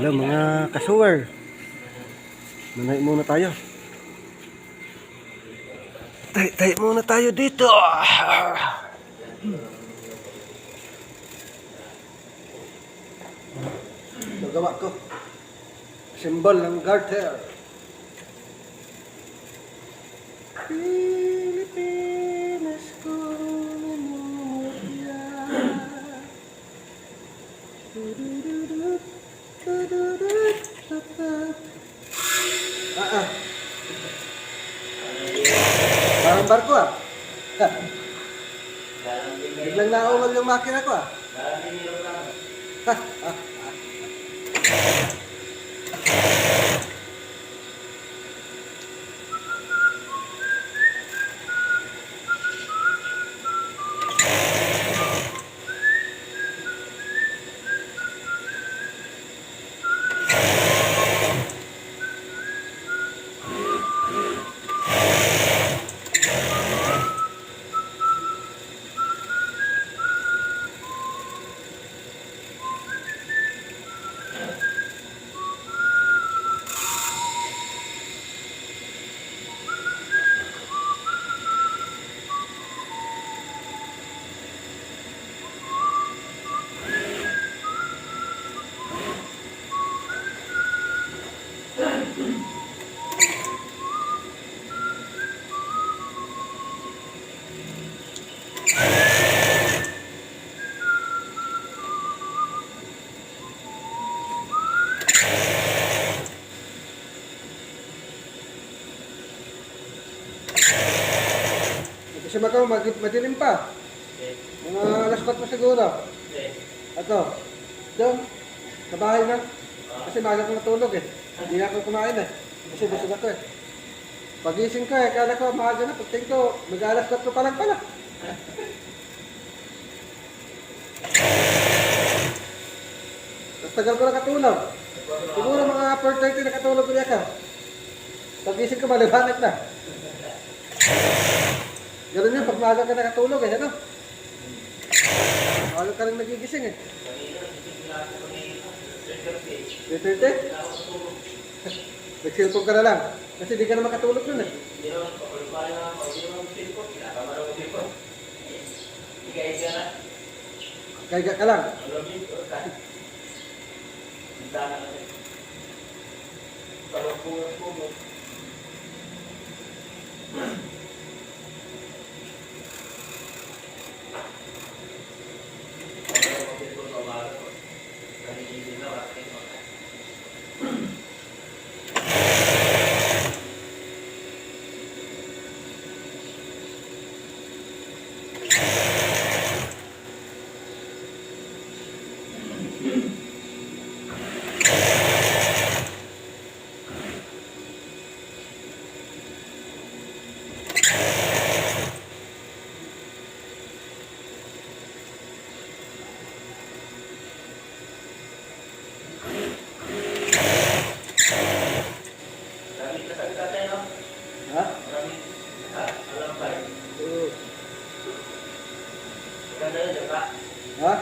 Hello mga kasuwer. Manay muna tayo. Tayo muna tayo dito. Nagawa ko. Symbol ng garter. Pilipinas ko memorya. Parang barko ah. Biglang naungal yung makina ko ah. Kasi baka madilim pa. Mga alas 4 pa siguro. Ato. Doon. Sa bahay na. Kasi maaga ko natulog eh. Hindi ako kumain eh. Kasi busog ako eh. Pagising ko eh. Kala ko maaga na. Pagting ko, mag-alas 4 pa lang pala. Tapos tagal ko nakatulog. Siguro mga 4:30 nakatulog ko niya ka. Pagising ko, malibanat na. Ganun yun, pag maaga ka nakatulog eh, ano? Maaga ka rin nagigising eh. 3:30? Nag-cellphone ka na lang. Kasi di ka na makatulog nun eh. Kaiga ka lang. Ha?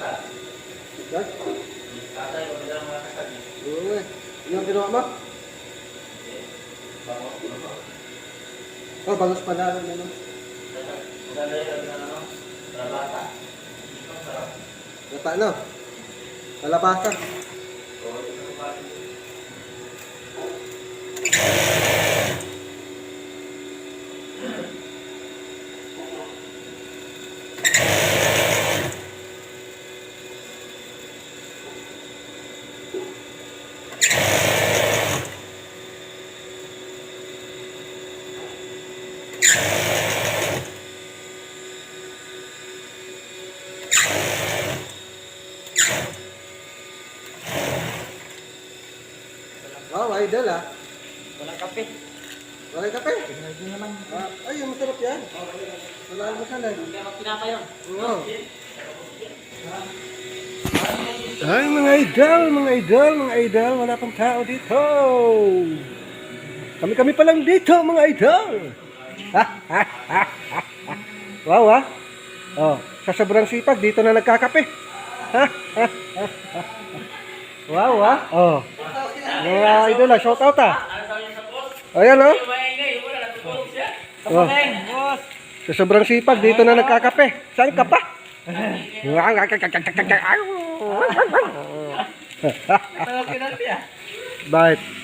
Ha? Yan? Oo eh. Yung ginawa mo? Oh, bagus pa na rin naman. Gata no? Kalabasa. Wow, idol ah. Walang kape. Walang kape? Hindi naman. Ay, masarap yan. Wala almusal eh. Hindi naman pinapa yun. Oo. Ay, mga idol, wala pang tao dito. Kami pa lang dito, mga idol. Wow, ah. Oh, sa sobrang sipag, dito na nagkakape. Wow, ah. Oh. Mga idol, shout out ah. Ayan, oh. Oh. Boss. Sa sobrang sipag, dito na nagkakape. Saan ka pa? Ito, kinarpi ah. Bakit?